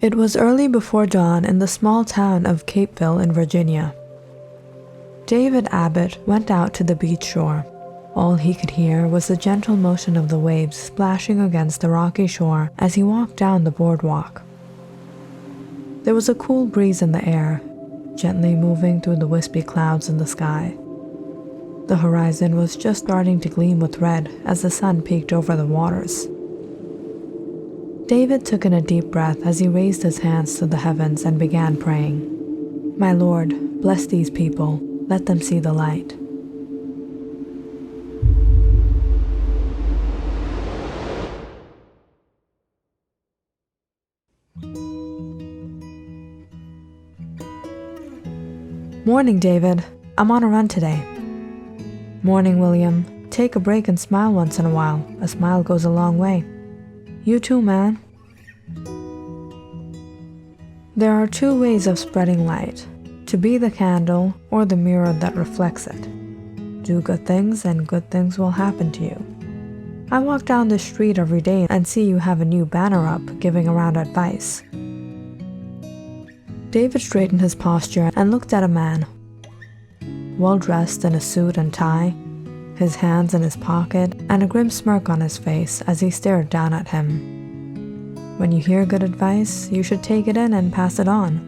It was early before dawn in the small town of Capeville in Virginia. David Abbott went out to the beach shore. All he could hear was the gentle motion of the waves splashing against the rocky shore as he walked down the boardwalk. There was a cool breeze in the air, gently moving through the wispy clouds in the sky. The horizon was just starting to gleam with red as the sun peeked over the waters. David took in a deep breath as he raised his hands to the heavens and began praying. "My Lord, bless these people. Let them see the light." "Morning, David. I'm on a run today." "Morning, William. Take a break and smile once in a while. A smile goes a long way." "You too, man." There are two ways of spreading light: to be the candle or the mirror that reflects it. Do good things and good things will happen to you. I walk down the street every day and see you have a new banner up giving around advice. David straightened his posture and looked at a man, well dressed in a suit and tie, his hands in his pocket, and a grim smirk on his face as he stared down at him. When you hear good advice, you should take it in and pass it on.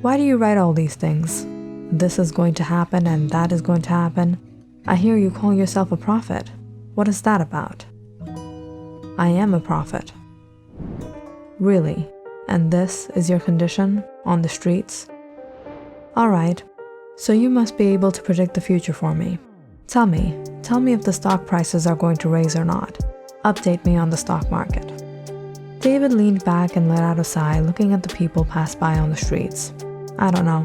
"Why do you write all these things? This is going to happen and that is going to happen. I hear you call yourself a prophet. What is that about?" "I am a prophet." "Really? And this is your condition on the streets?" "All right. So you must be able to predict the future for me. Tell me if the stock prices are going to raise or not. Update me on the stock market." David leaned back and let out a sigh, looking at the people pass by on the streets. "I don't know."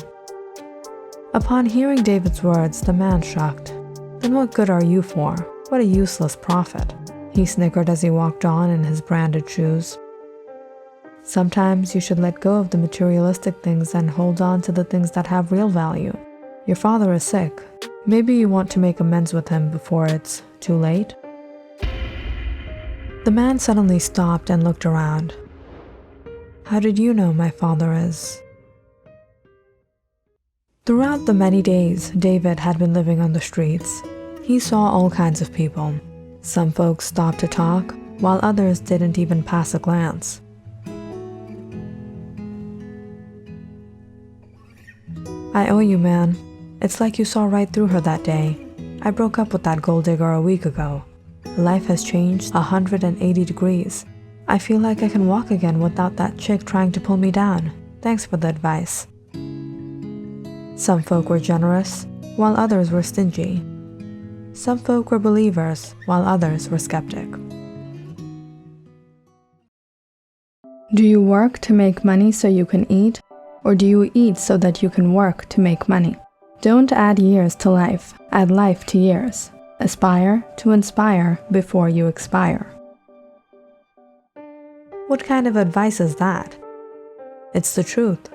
Upon hearing David's words, the man shrugged. "Then what good are you for? What a useless prophet." He snickered as he walked on in his branded shoes. "Sometimes you should let go of the materialistic things and hold on to the things that have real value. Your father is sick. Maybe you want to make amends with him before it's too late." The man suddenly stopped and looked around. "How did you know my father is?" Throughout the many days David had been living on the streets, he saw all kinds of people. Some folks stopped to talk, while others didn't even pass a glance. "I owe you, man. It's like you saw right through her that day. I broke up with that gold digger a week ago. Life has changed 180 degrees. I feel like I can walk again without that chick trying to pull me down. Thanks for the advice." Some folk were generous, while others were stingy. Some folk were believers, while others were skeptic. Do you work to make money so you can eat? Or do you eat so that you can work to make money? Don't add years to life, add life to years. Aspire to inspire before you expire. What kind of advice is that? It's the truth.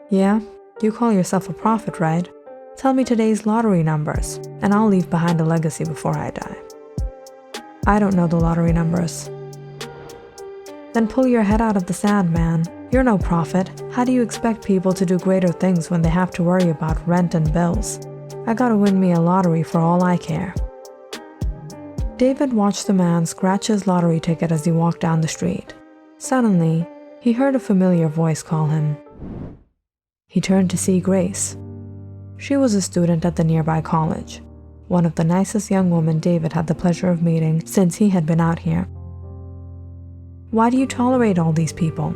Yeah, you call yourself a prophet, right? Tell me today's lottery numbers, and I'll leave behind a legacy before I die. I don't know the lottery numbers. Then pull your head out of the sand, man. You're no prophet. How do you expect people to do greater things when they have to worry about rent and bills? I gotta win me a lottery for all I care. David watched the man scratch his lottery ticket as he walked down the street. Suddenly, he heard a familiar voice call him. He turned to see Grace. She was a student at the nearby college, one of the nicest young women David had the pleasure of meeting since he had been out here. "Why do you tolerate all these people?"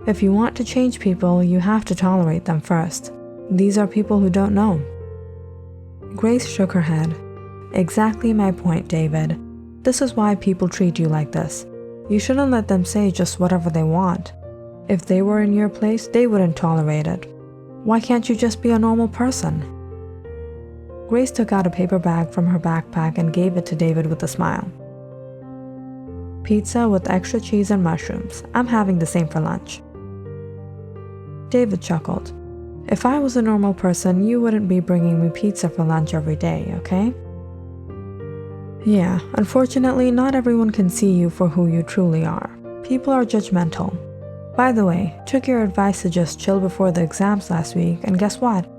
"If you want to change people, you have to tolerate them first. These are people who don't know." Grace shook her head. "Exactly my point, David. This is why people treat you like this. You shouldn't let them say just whatever they want. If they were in your place, they wouldn't tolerate it. Why can't you just be a normal person?" Grace took out a paper bag from her backpack and gave it to David with a smile. "Pizza with extra cheese and mushrooms. I'm having the same for lunch." David chuckled. "If I was a normal person, you wouldn't be bringing me pizza for lunch every day, okay?" "Yeah, unfortunately, not everyone can see you for who you truly are. People are judgmental. By the way, took your advice to just chill before the exams last week, and guess what?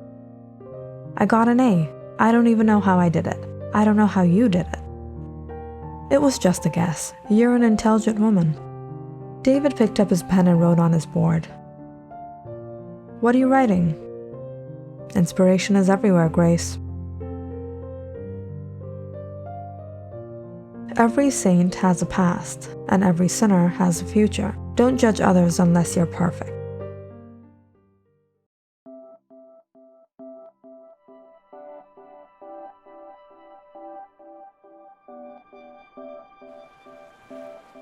I got an A. I don't even know how I did it. I don't know how you did it. It was just a guess. You're an intelligent woman. David picked up his pen and wrote on his board. What are you writing? Inspiration is everywhere, Grace. Every saint has a past, and every sinner has a future. Don't judge others unless you're perfect.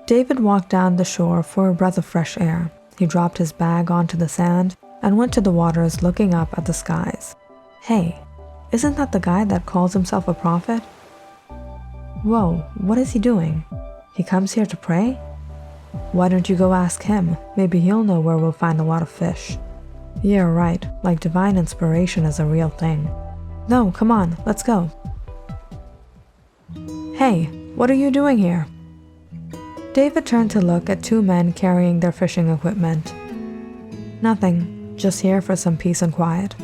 David walked down the shore for a breath of fresh air. He dropped his bag onto the sand and went to the waters, looking up at the skies. Hey, isn't that the guy that calls himself a prophet? Whoa, what is he doing? He comes here to pray? Why don't you go ask him? Maybe he'll know where we'll find a lot of fish. Yeah, right, like divine inspiration is a real thing. No, come on, let's go. Hey, what are you doing here? David turned to look at two men carrying their fishing equipment. Nothing, just here for some peace and quiet.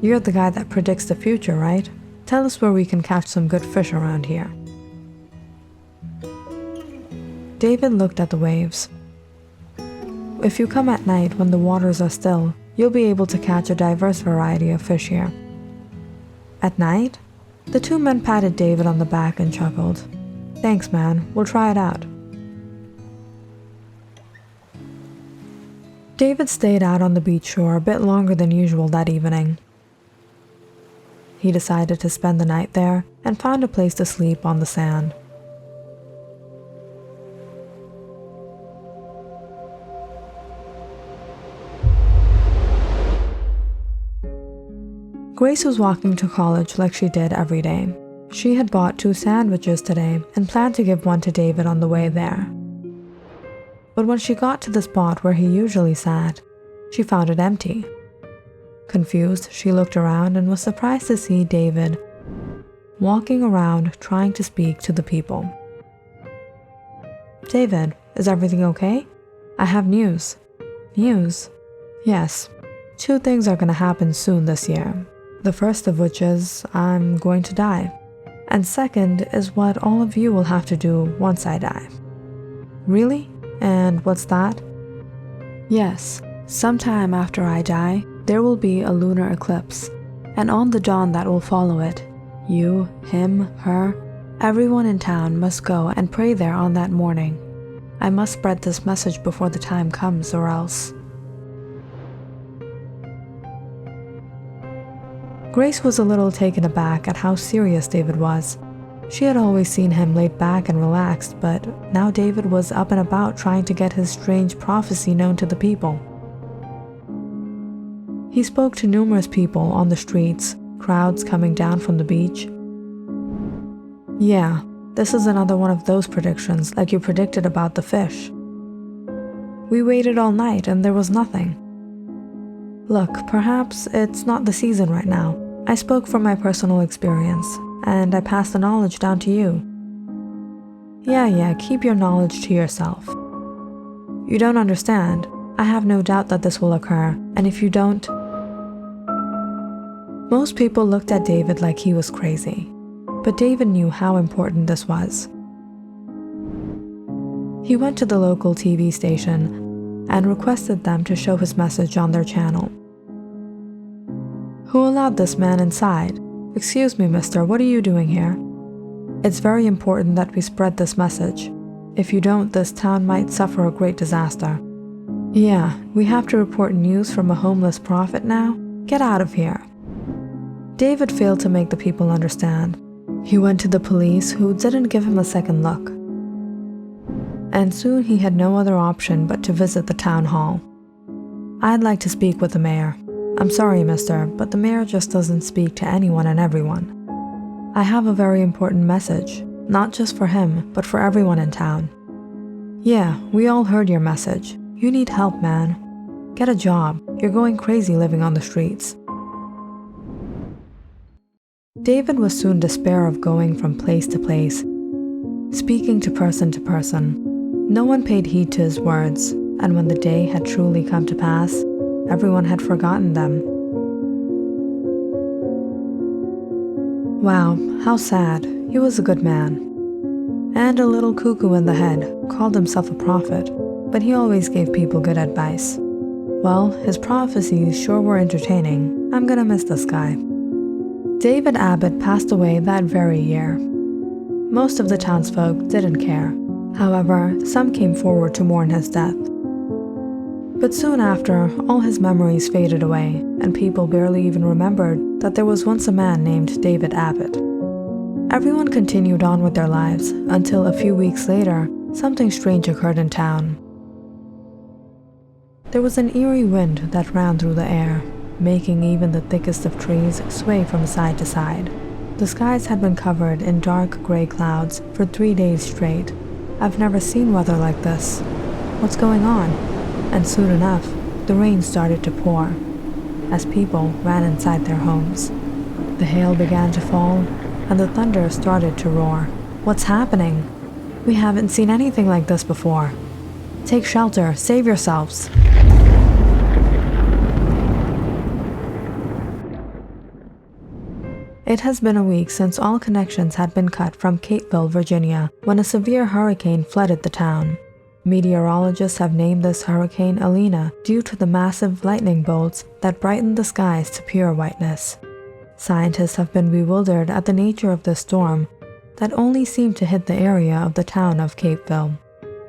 You're the guy that predicts the future, right? Tell us where we can catch some good fish around here. David looked at the waves. If you come at night when the waters are still, you'll be able to catch a diverse variety of fish here. At night? The two men patted David on the back and chuckled. Thanks, man. We'll try it out. David stayed out on the beach shore a bit longer than usual that evening. He decided to spend the night there and found a place to sleep on the sand. Grace was walking to college like she did every day. She had bought 2 sandwiches today and planned to give one to David on the way there. But when she got to the spot where he usually sat, she found it empty. Confused, she looked around and was surprised to see David walking around trying to speak to the people. David, is everything okay? I have news. News? Yes. 2 things are going to happen soon this year. The first of which is I'm going to die. And second is what all of you will have to do once I die. Really? And what's that? Yes, sometime after I die, there will be a lunar eclipse. And on the dawn that will follow it, you, him, her, everyone in town must go and pray there on that morning. I must spread this message before the time comes, or else. Grace was a little taken aback at how serious David was. She had always seen him laid back and relaxed, but now David was up and about trying to get his strange prophecy known to the people. He spoke to numerous people on the streets, crowds coming down from the beach. Yeah, this is another one of those predictions like you predicted about the fish. We waited all night and there was nothing. Look, perhaps it's not the season right now. I spoke from my personal experience, and I passed the knowledge down to you. Yeah, keep your knowledge to yourself. You don't understand. I have no doubt that this will occur, and if you don't... Most people looked at David like he was crazy, but David knew how important this was. He went to the local TV station and requested them to show his message on their channel. Who allowed this man inside? Excuse me, mister, what are you doing here? It's very important that we spread this message. If you don't, this town might suffer a great disaster. Yeah, we have to report news from a homeless prophet now? Get out of here. David failed to make the people understand. He went to the police, who didn't give him a second look. And soon he had no other option but to visit the town hall. I'd like to speak with the mayor. I'm sorry, mister, but the mayor just doesn't speak to anyone and everyone. I have a very important message, not just for him, but for everyone in town. Yeah, we all heard your message. You need help, man. Get a job. You're going crazy living on the streets. David was soon despair of going from place to place, speaking to person. No one paid heed to his words, and when the day had truly come to pass, everyone had forgotten them. Wow, how sad. He was a good man. And a little cuckoo in the head, called himself a prophet, but he always gave people good advice. Well, his prophecies sure were entertaining. I'm gonna miss this guy. David Abbott passed away that very year. Most of the townsfolk didn't care. However, some came forward to mourn his death. But soon after, all his memories faded away, and people barely even remembered that there was once a man named David Abbott. Everyone continued on with their lives until a few weeks later, something strange occurred in town. There was an eerie wind that ran through the air, making even the thickest of trees sway from side to side. The skies had been covered in dark gray clouds for 3 days straight. I've never seen weather like this. What's going on? And soon enough, the rain started to pour, as people ran inside their homes. The hail began to fall, and the thunder started to roar. What's happening? We haven't seen anything like this before. Take shelter, save yourselves. It has been a week since all connections had been cut from Capeville, Virginia, when a severe hurricane flooded the town. Meteorologists have named this hurricane Elena due to the massive lightning bolts that brightened the skies to pure whiteness. Scientists have been bewildered at the nature of this storm that only seemed to hit the area of the town of Capeville.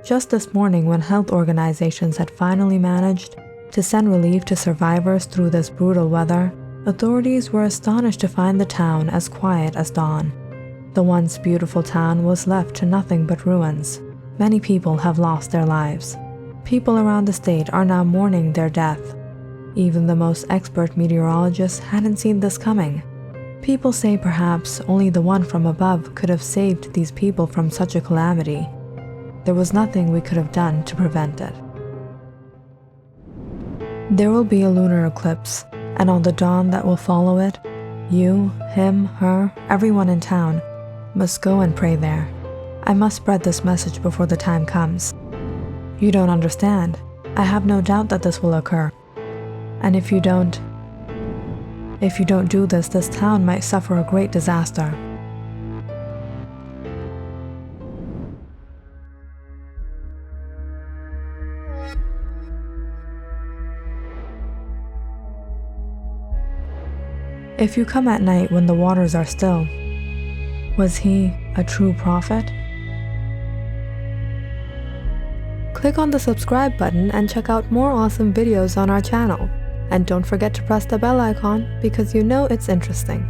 Just this morning, when health organizations had finally managed to send relief to survivors through this brutal weather, authorities were astonished to find the town as quiet as dawn. The once beautiful town was left to nothing but ruins. Many people have lost their lives. People around the state are now mourning their death. Even the most expert meteorologists hadn't seen this coming. People say perhaps only the one from above could have saved these people from such a calamity. There was nothing we could have done to prevent it. There will be a lunar eclipse, and on the dawn that will follow it, you, him, her, everyone in town must go and pray there. I must spread this message before the time comes. You don't understand. I have no doubt that this will occur. And if you don't do this, this town might suffer a great disaster. If you come at night when the waters are still, was he a true prophet? Click on the subscribe button and check out more awesome videos on our channel. And don't forget to press the bell icon because you know it's interesting.